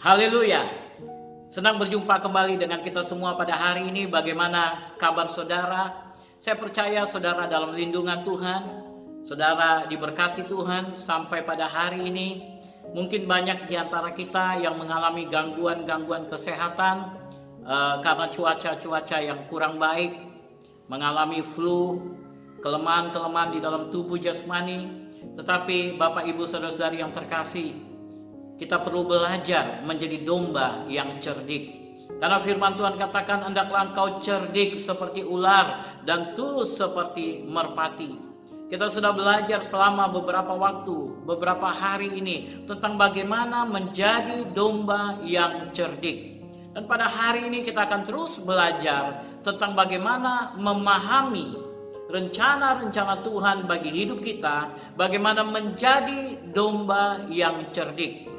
Haleluya. Senang berjumpa kembali dengan kita semua pada hari ini. Bagaimana kabar saudara? Saya percaya saudara dalam lindungan Tuhan. Saudara diberkati Tuhan sampai pada hari ini. Mungkin banyak di antara kita yang mengalami gangguan-gangguan kesehatan karena cuaca-cuaca yang kurang baik, mengalami flu, kelemahan-kelemahan di dalam tubuh jasmani. Tetapi Bapak Ibu Saudara-saudari yang terkasih, kita perlu belajar menjadi domba yang cerdik. Karena firman Tuhan katakan, hendaklah engkau cerdik seperti ular dan tulus seperti merpati. Kita sudah belajar selama beberapa waktu, beberapa hari ini tentang bagaimana menjadi domba yang cerdik. Dan pada hari ini kita akan terus belajar tentang bagaimana memahami rencana-rencana Tuhan bagi hidup kita, bagaimana menjadi domba yang cerdik.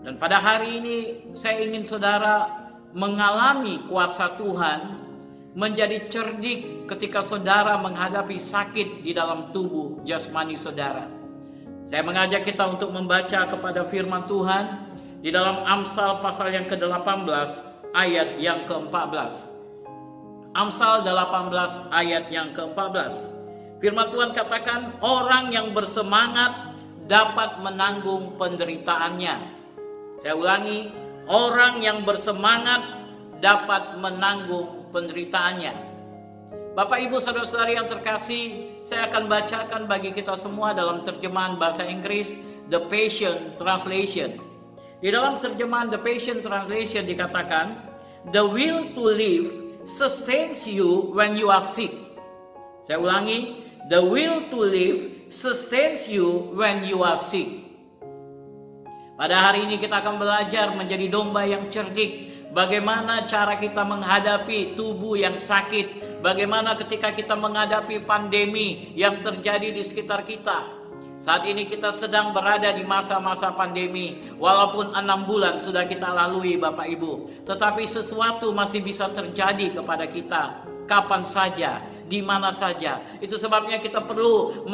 Dan pada hari ini saya ingin saudara mengalami kuasa Tuhan menjadi cerdik ketika saudara menghadapi sakit di dalam tubuh jasmani saudara. Saya mengajak kita untuk membaca kepada firman Tuhan di dalam Amsal pasal yang ke-18 ayat yang ke-14. Amsal 18 ayat yang ke-14. Firman Tuhan katakan, orang yang bersemangat dapat menanggung penderitaannya. Saya ulangi, orang yang bersemangat dapat menanggung penderitaannya. Bapak Ibu Saudara-saudari yang terkasih, saya akan bacakan bagi kita semua dalam terjemahan bahasa Inggris The Passion Translation. Di dalam terjemahan The Passion Translation dikatakan, the will to live sustains you when you are sick. Saya ulangi, the will to live sustains you when you are sick. Pada hari ini kita akan belajar menjadi domba yang cerdik. Bagaimana cara kita menghadapi tubuh yang sakit. Bagaimana ketika kita menghadapi pandemi yang terjadi di sekitar kita. Saat ini kita sedang berada di masa-masa pandemi. Walaupun 6 bulan sudah kita lalui Bapak Ibu. Tetapi sesuatu masih bisa terjadi kepada kita. Kapan saja, di mana saja. Itu sebabnya kita perlu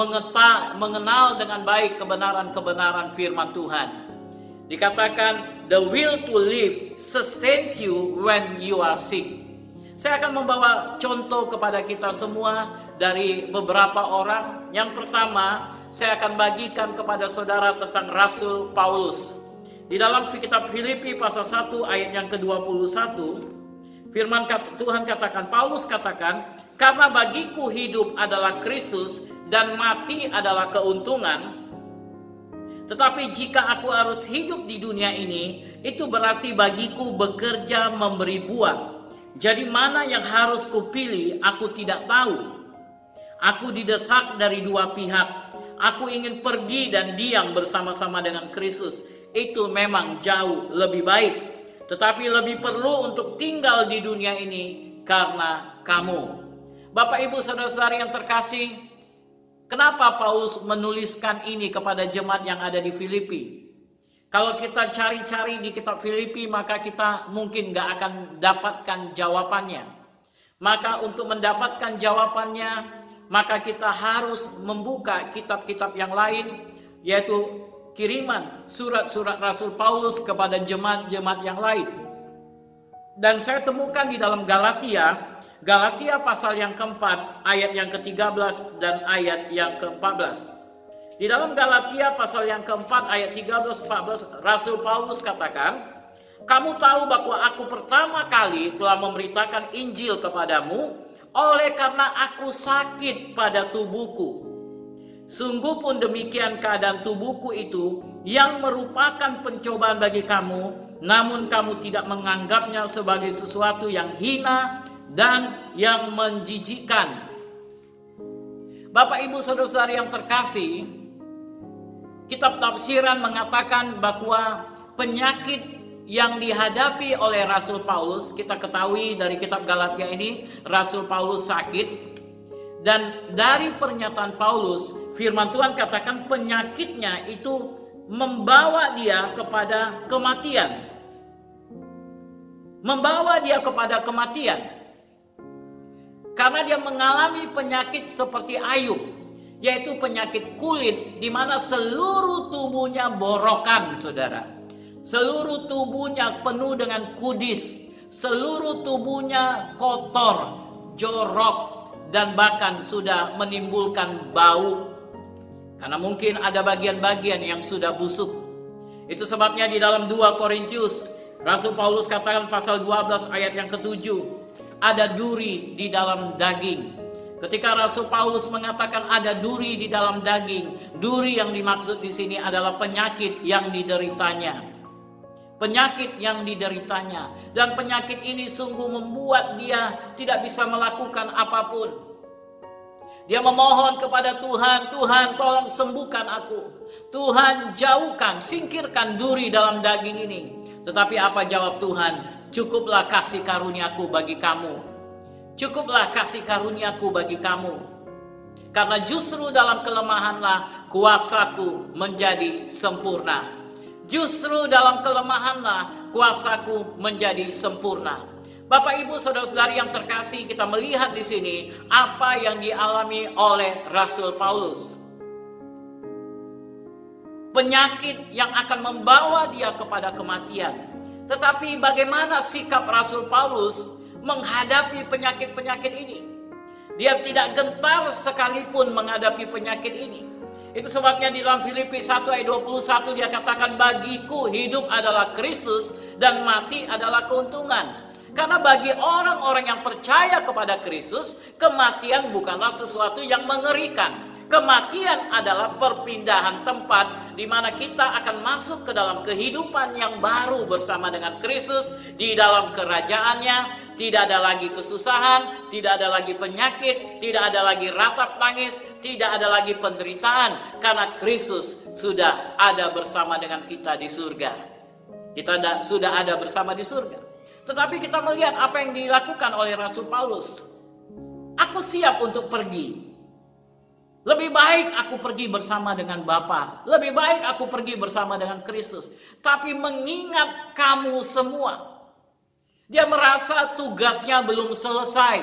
mengenal dengan baik kebenaran-kebenaran firman Tuhan. Dikatakan, the will to live sustains you when you are sick. Saya akan membawa contoh kepada kita semua dari beberapa orang. Yang pertama, saya akan bagikan kepada saudara tentang Rasul Paulus. Di dalam kitab Filipi pasal 1 ayat yang ke-21, firman Tuhan katakan, Paulus katakan, karena bagiku hidup adalah Kristus dan mati adalah keuntungan. Tetapi jika aku harus hidup di dunia ini, itu berarti bagiku bekerja memberi buah. Jadi mana yang harus kupilih, aku tidak tahu. Aku didesak dari dua pihak. Aku ingin pergi dan diam bersama-sama dengan Kristus. Itu memang jauh lebih baik. Tetapi lebih perlu untuk tinggal di dunia ini karena kamu. Bapak Ibu Saudara-saudari yang terkasih, kenapa Paulus menuliskan ini kepada jemaat yang ada di Filipi? Kalau kita cari-cari di kitab Filipi, maka kita mungkin gak akan dapatkan jawabannya. Maka untuk mendapatkan jawabannya, maka kita harus membuka kitab-kitab yang lain, yaitu kiriman surat-surat Rasul Paulus kepada jemaat-jemaat yang lain. Dan saya temukan di dalam Galatia pasal yang keempat, ayat yang ke-13 dan ayat yang ke-14. Di dalam Galatia pasal yang keempat, ayat 13-14, Rasul Paulus katakan, kamu tahu bahwa aku pertama kali telah memberitakan Injil kepadamu, oleh karena aku sakit pada tubuhku. Sungguh pun demikian keadaan tubuhku itu, yang merupakan pencobaan bagi kamu, namun kamu tidak menganggapnya sebagai sesuatu yang hina dan yang menjijikkan. Bapak Ibu Saudara-saudari yang terkasih, kitab tafsiran mengatakan bahwa penyakit yang dihadapi oleh Rasul Paulus, kita ketahui dari kitab Galatia ini, Rasul Paulus sakit. Dan dari pernyataan Paulus, firman Tuhan katakan penyakitnya itu membawa dia kepada kematian. Membawa dia kepada kematian. Karena dia mengalami penyakit seperti Ayub, yaitu penyakit kulit di mana seluruh tubuhnya borokan, saudara. Seluruh tubuhnya penuh dengan kudis. Seluruh tubuhnya kotor, jorok, dan bahkan sudah menimbulkan bau. Karena mungkin ada bagian-bagian yang sudah busuk. Itu sebabnya di dalam 2 Korintius, Rasul Paulus katakan pasal 12 ayat yang ke-7, ada duri di dalam daging. Ketika Rasul Paulus mengatakan ada duri di dalam daging, duri yang dimaksud di sini adalah penyakit yang dideritanya. Penyakit yang dideritanya. Dan penyakit ini sungguh membuat dia tidak bisa melakukan apapun. Dia memohon kepada Tuhan, Tuhan tolong sembuhkan aku. Tuhan jauhkan, singkirkan duri dalam daging ini. Tetapi apa jawab Tuhan? Cukuplah kasih karuniaku bagi kamu. Cukuplah kasih karuniaku bagi kamu. Karena justru dalam kelemahanlah kuasaku menjadi sempurna. Justru dalam kelemahanlah kuasaku menjadi sempurna. Bapak, Ibu, saudara-saudari yang terkasih, kita melihat di sini apa yang dialami oleh Rasul Paulus. Penyakit yang akan membawa dia kepada kematian. Tetapi bagaimana sikap Rasul Paulus menghadapi penyakit-penyakit ini? Dia tidak gentar sekalipun menghadapi penyakit ini. Itu sebabnya di dalam Filipi 1 ayat 21 dia katakan, bagiku hidup adalah Kristus dan mati adalah keuntungan. Karena bagi orang-orang yang percaya kepada Kristus, kematian bukanlah sesuatu yang mengerikan. Kematian adalah perpindahan tempat di mana kita akan masuk ke dalam kehidupan yang baru bersama dengan Kristus di dalam kerajaannya. Tidak ada lagi kesusahan, tidak ada lagi penyakit, tidak ada lagi ratap tangis, tidak ada lagi penderitaan. Karena Kristus sudah ada bersama dengan kita di surga. Kita sudah ada bersama di surga. Tetapi kita melihat apa yang dilakukan oleh Rasul Paulus. Aku siap untuk pergi. Lebih baik aku pergi bersama dengan Bapa. Lebih baik aku pergi bersama dengan Kristus. Tapi mengingat kamu semua. Dia merasa tugasnya belum selesai.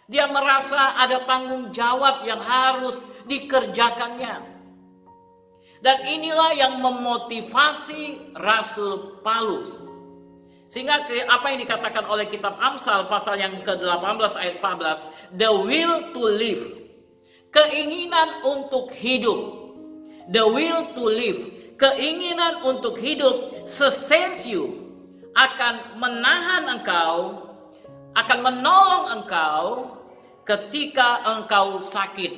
Dia merasa ada tanggung jawab yang harus dikerjakannya. Dan inilah yang memotivasi Rasul Paulus. Sehingga apa yang dikatakan oleh kitab Amsal pasal yang ke-18 ayat 14. The will to live. Keinginan untuk hidup. The will to live. Keinginan untuk hidup sustains you. Akan menahan engkau, akan menolong engkau ketika engkau sakit.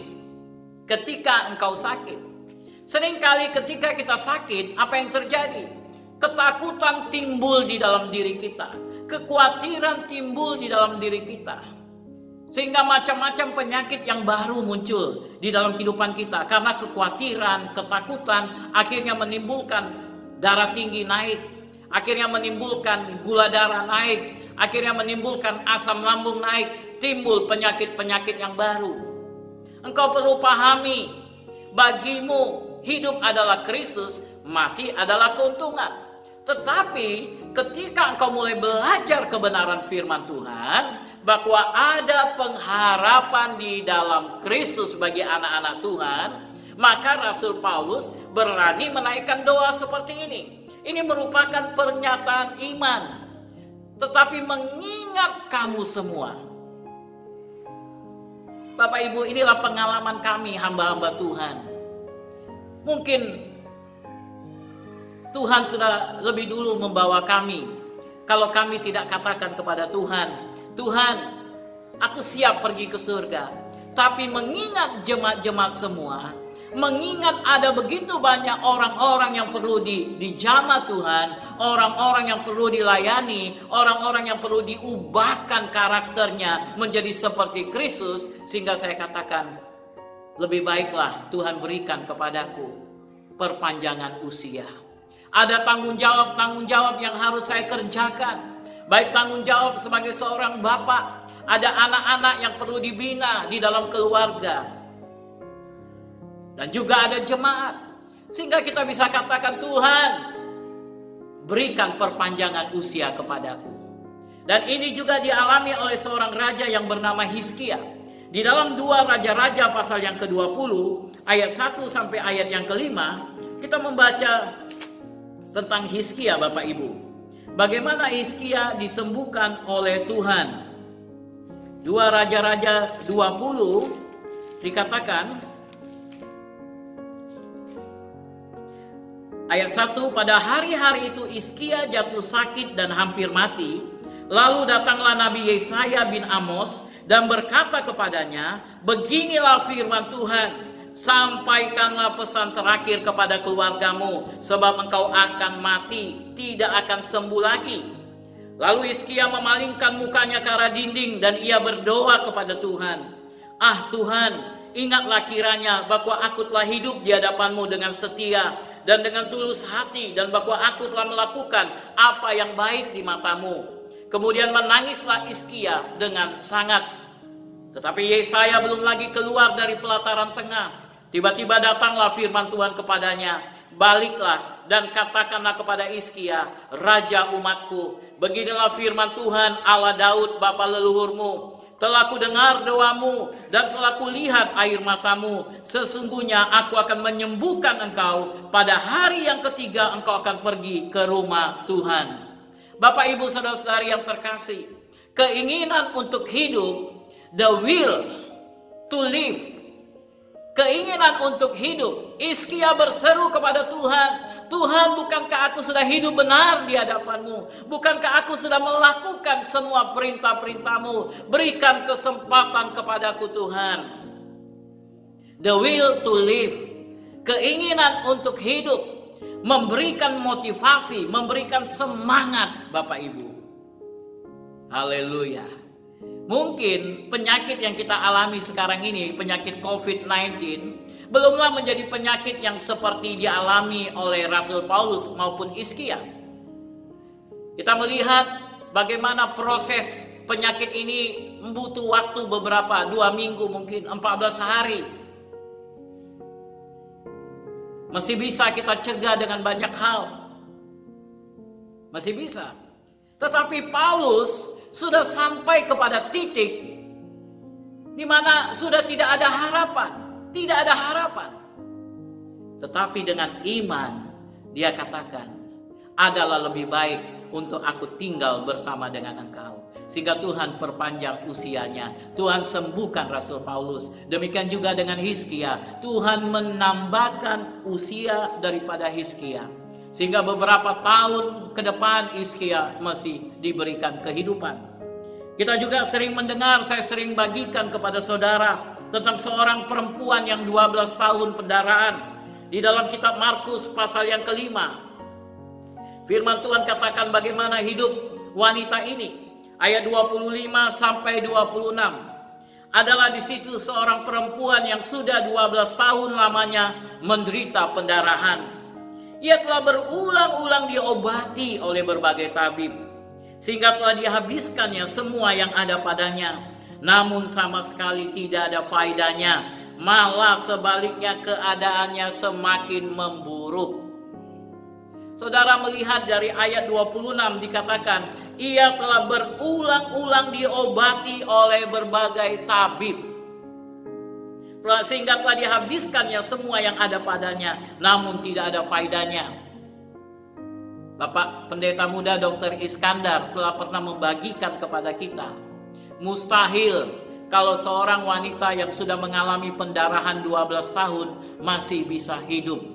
Ketika engkau sakit. Seringkali ketika kita sakit, apa yang terjadi? Ketakutan timbul di dalam diri kita. Kekhawatiran timbul di dalam diri kita. Sehingga macam-macam penyakit yang baru muncul di dalam kehidupan kita. Karena kekhawatiran, ketakutan akhirnya menimbulkan darah tinggi naik. Akhirnya menimbulkan gula darah naik. Akhirnya menimbulkan asam lambung naik. Timbul penyakit-penyakit yang baru. Engkau perlu pahami. Bagimu hidup adalah Kristus. Mati adalah keuntungan. Tetapi ketika engkau mulai belajar kebenaran firman Tuhan. Bahwa ada pengharapan di dalam Kristus bagi anak-anak Tuhan. Maka Rasul Paulus berani menaikkan doa seperti ini. Ini merupakan pernyataan iman. Tetapi mengingat kamu semua. Bapak Ibu, inilah pengalaman kami hamba-hamba Tuhan. Mungkin Tuhan sudah lebih dulu membawa kami. Kalau kami tidak katakan kepada Tuhan, Tuhan, aku siap pergi ke surga. Tapi mengingat jemaat-jemaat semua, mengingat ada begitu banyak orang-orang yang perlu dijamah Tuhan, orang-orang yang perlu dilayani, orang-orang yang perlu diubahkan karakternya menjadi seperti Kristus, sehingga saya katakan, lebih baiklah Tuhan berikan kepadaku perpanjangan usia. Ada tanggung jawab yang harus saya kerjakan. Baik tanggung jawab sebagai seorang bapak, ada anak-anak yang perlu dibina di dalam keluarga. Dan juga ada jemaat. Sehingga kita bisa katakan, Tuhan, berikan perpanjangan usia kepadaku. Dan ini juga dialami oleh seorang raja yang bernama Hizkia. Di dalam 2 Raja-Raja pasal yang ke-20, ayat 1 sampai ayat yang ke-5, kita membaca tentang Hizkia, Bapak Ibu. Bagaimana Hizkia disembuhkan oleh Tuhan. 2 Raja-Raja 20 dikatakan ayat 1, pada hari-hari itu Hizkia jatuh sakit dan hampir mati. Lalu datanglah Nabi Yesaya bin Amos dan berkata kepadanya, beginilah firman Tuhan, sampaikanlah pesan terakhir kepada keluargamu, sebab engkau akan mati, tidak akan sembuh lagi. Lalu Hizkia memalingkan mukanya ke arah dinding dan ia berdoa kepada Tuhan. Ah Tuhan, ingatlah kiranya bahwa aku telah hidup di hadapan-Mu dengan setia dan dengan tulus hati, dan bahwa aku telah melakukan apa yang baik di mata-Mu. Kemudian menangislah Hizkia dengan sangat. Tetapi Yesaya belum lagi keluar dari pelataran tengah. Tiba-tiba datanglah firman Tuhan kepadanya, baliklah dan katakanlah kepada Hizkia, raja umatku, beginilah firman Tuhan Allah Daud bapa leluhurmu, telah ku dengar doamu dan telah ku lihat air matamu. Sesungguhnya aku akan menyembuhkan engkau. Pada hari yang ketiga engkau akan pergi ke rumah Tuhan. Bapak Ibu saudara-saudari yang terkasih, keinginan untuk hidup, the will to live, keinginan untuk hidup. Hizkia berseru kepada Tuhan, Tuhan, bukankah aku sudah hidup benar di hadapan-Mu? Bukankah aku sudah melakukan semua perintah-perintah-Mu? Berikan kesempatan kepadaku Tuhan. The will to live, keinginan untuk hidup, memberikan motivasi, memberikan semangat Bapak Ibu. Haleluya. Mungkin penyakit yang kita alami sekarang ini, penyakit COVID-19, belumlah menjadi penyakit yang seperti dialami oleh Rasul Paulus maupun Hizkia. Kita melihat bagaimana proses penyakit ini membutuh waktu beberapa, 2 minggu mungkin, 14 hari. Masih bisa kita cegah dengan banyak hal. Masih bisa. Tetapi Paulus sudah sampai kepada titik di mana sudah tidak ada harapan. Tidak ada harapan. Tetapi dengan iman dia katakan, adalah lebih baik untuk aku tinggal bersama dengan engkau. Sehingga Tuhan perpanjang usianya. Tuhan sembuhkan Rasul Paulus. Demikian juga dengan Hizkia. Tuhan menambahkan usia daripada Hizkia. Sehingga beberapa tahun ke depan Hizkia masih diberikan kehidupan. Kita juga sering mendengar, saya sering bagikan kepada saudara tentang seorang perempuan yang 12 tahun pendarahan. Di dalam kitab Markus pasal yang kelima, firman Tuhan katakan bagaimana hidup wanita ini. Ayat 25 sampai 26. Adalah di situ seorang perempuan yang sudah 12 tahun lamanya menderita pendarahan. Ia telah berulang-ulang diobati oleh berbagai tabib, sehingga telah dihabiskannya semua yang ada padanya. Namun sama sekali tidak ada faedahnya, malah sebaliknya keadaannya semakin memburuk. Saudara melihat dari ayat 26 dikatakan, ia telah berulang-ulang diobati oleh berbagai tabib, sehingga telah dihabiskannya semua yang ada padanya, namun tidak ada faedahnya. Bapak Pendeta Muda Dr. Iskandar telah pernah membagikan kepada kita, mustahil kalau seorang wanita yang sudah mengalami pendarahan 12 tahun masih bisa hidup.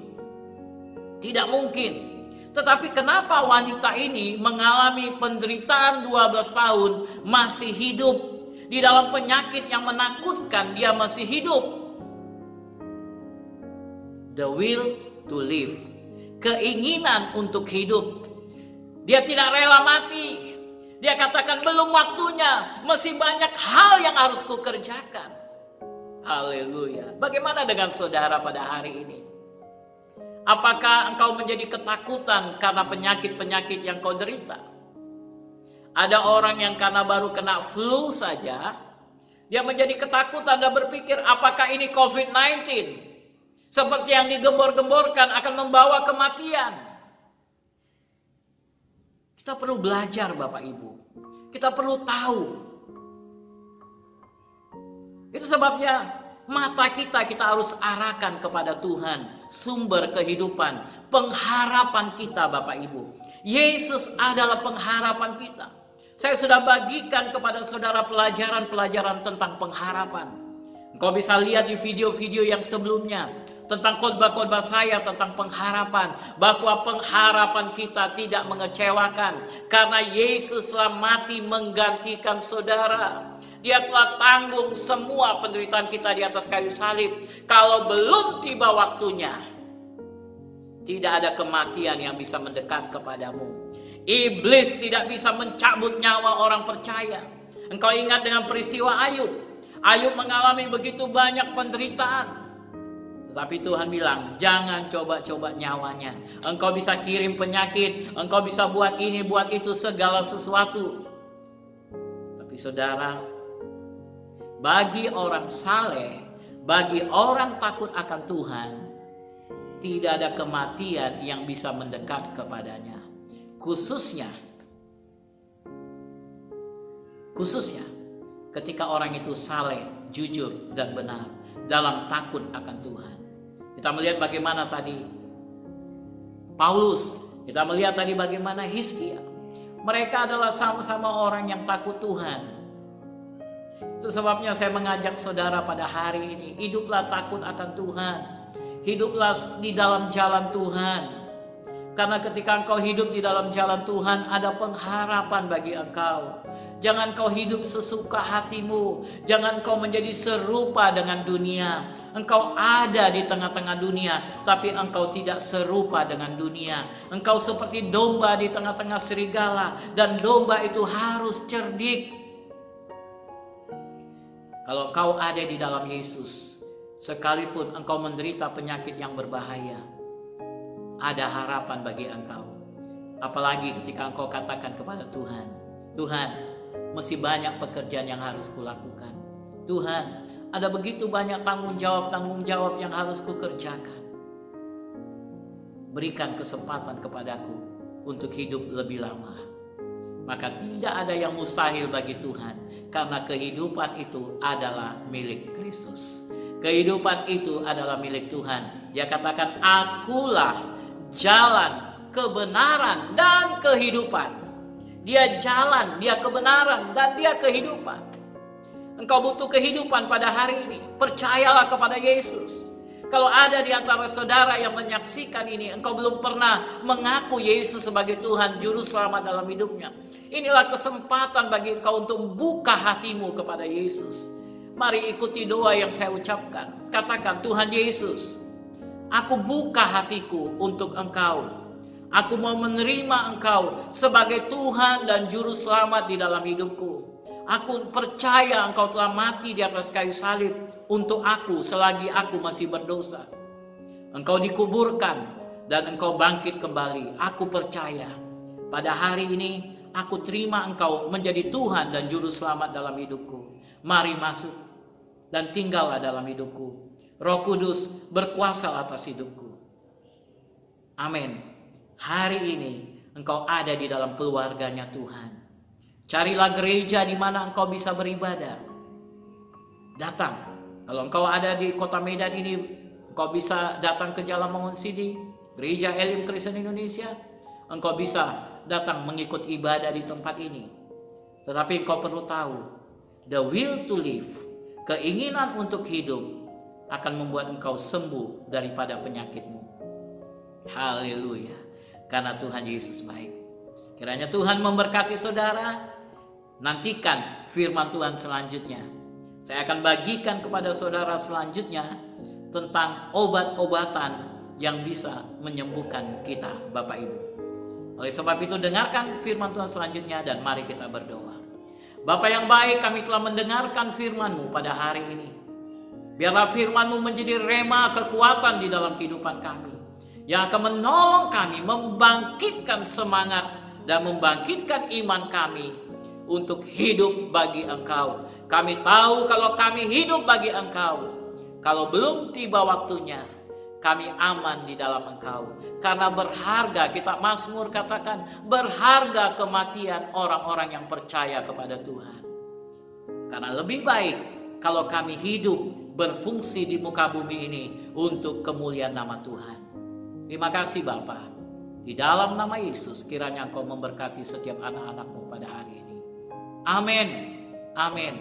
Tidak mungkin. Tetapi kenapa wanita ini mengalami penderitaan 12 tahun masih hidup? Di dalam penyakit yang menakutkan dia masih hidup. The will to live, keinginan untuk hidup. Dia tidak rela mati. Dia katakan belum waktunya, masih banyak hal yang harus kukerjakan. Haleluya. Bagaimana dengan saudara pada hari ini? Apakah engkau menjadi ketakutan karena penyakit-penyakit yang kau derita? Ada orang yang karena baru kena flu saja, dia menjadi ketakutan dan berpikir apakah ini COVID-19? Seperti yang digembor-gemborkan akan membawa kematian. Kita perlu belajar Bapak Ibu. Kita perlu tahu. Itu sebabnya mata kita harus arahkan kepada Tuhan, sumber kehidupan, pengharapan kita Bapak Ibu. Yesus adalah pengharapan kita. Saya sudah bagikan kepada saudara pelajaran-pelajaran tentang pengharapan. Engkau bisa lihat di video-video yang sebelumnya tentang khotbah-khotbah saya tentang pengharapan, bahwa pengharapan kita tidak mengecewakan karena Yesus telah mati menggantikan saudara. Dia telah tanggung semua penderitaan kita di atas kayu salib. Kalau belum tiba waktunya, tidak ada kematian yang bisa mendekat kepadamu. Iblis tidak bisa mencabut nyawa orang percaya. Engkau ingat dengan peristiwa Ayub. Ayub mengalami begitu banyak penderitaan. Tetapi Tuhan bilang, jangan coba-coba nyawanya. Engkau bisa kirim penyakit, engkau bisa buat ini, buat itu, segala sesuatu. Tapi saudara, bagi orang saleh, bagi orang takut akan Tuhan, tidak ada kematian yang bisa mendekat kepadanya. Khususnya ketika orang itu saleh, jujur dan benar dalam takut akan Tuhan. Kita melihat bagaimana tadi Paulus, kita melihat tadi bagaimana Hizkia. Mereka adalah sama-sama orang yang takut Tuhan. Itu sebabnya saya mengajak saudara pada hari ini, hiduplah takut akan Tuhan. Hiduplah di dalam jalan Tuhan. Karena ketika engkau hidup di dalam jalan Tuhan, ada pengharapan bagi engkau. Jangan kau hidup sesuka hatimu. Jangan kau menjadi serupa dengan dunia. Engkau ada di tengah-tengah dunia, tapi engkau tidak serupa dengan dunia. Engkau seperti domba di tengah-tengah serigala, dan domba itu harus cerdik. Kalau engkau ada di dalam Yesus, sekalipun engkau menderita penyakit yang berbahaya, ada harapan bagi engkau. Apalagi ketika engkau katakan kepada Tuhan, Tuhan, masih banyak pekerjaan yang harus kulakukan. Tuhan, ada begitu banyak tanggung jawab yang harus kukerjakan. Berikan kesempatan kepadaku untuk hidup lebih lama. Maka tidak ada yang mustahil bagi Tuhan, karena kehidupan itu adalah milik Kristus. Kehidupan itu adalah milik Tuhan. Dia katakan, akulah jalan, kebenaran, dan kehidupan. Dia jalan, dia kebenaran, dan dia kehidupan. Engkau butuh kehidupan pada hari ini. Percayalah kepada Yesus. Kalau ada di antara saudara yang menyaksikan ini, engkau belum pernah mengaku Yesus sebagai Tuhan Juru Selamat dalam hidupnya. Inilah kesempatan bagi engkau untuk membuka hatimu kepada Yesus. Mari ikuti doa yang saya ucapkan. Katakan, Tuhan Yesus, aku buka hatiku untuk engkau. Aku mau menerima engkau sebagai Tuhan dan Juru Selamat di dalam hidupku. Aku percaya engkau telah mati di atas kayu salib untuk aku selagi aku masih berdosa. Engkau dikuburkan dan engkau bangkit kembali. Aku percaya pada hari ini aku terima engkau menjadi Tuhan dan Juru Selamat dalam hidupku. Mari masuk dan tinggallah dalam hidupku. Roh Kudus berkuasa atas hidupku. Amin. Hari ini engkau ada di dalam keluarganya Tuhan. Carilah gereja di mana engkau bisa beribadah. Datang. Kalau engkau ada di kota Medan ini, engkau bisa datang ke Jalan Mangun Sidi, Gereja Elim Kristen Indonesia. Engkau bisa datang mengikut ibadah di tempat ini. Tetapi engkau perlu tahu, the will to live, keinginan untuk hidup, akan membuat engkau sembuh daripada penyakitmu. Haleluya. Karena Tuhan Yesus baik. Kiranya Tuhan memberkati saudara. Nantikan firman Tuhan selanjutnya. Saya akan bagikan kepada saudara selanjutnya tentang obat-obatan yang bisa menyembuhkan kita, Bapak Ibu. Oleh sebab itu, dengarkan firman Tuhan selanjutnya dan mari kita berdoa. Bapa yang baik, kami telah mendengarkan firman-Mu pada hari ini. Biarlah firman-Mu menjadi rema kekuatan di dalam kehidupan kami, yang akan menolong kami, membangkitkan semangat dan membangkitkan iman kami untuk hidup bagi Engkau. Kami tahu kalau kami hidup bagi Engkau, kalau belum tiba waktunya, kami aman di dalam Engkau. Karena berharga, kita Mazmur katakan, berharga kematian orang-orang yang percaya kepada Tuhan. Karena lebih baik kalau kami hidup berfungsi di muka bumi ini untuk kemuliaan nama Tuhan. Terima kasih Bapa. Di dalam nama Yesus kiranya Engkau memberkati setiap anak-anak-Mu pada hari ini. Amin. Amin.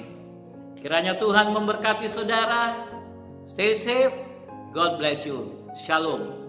Kiranya Tuhan memberkati saudara. Stay safe. God bless you. Shalom.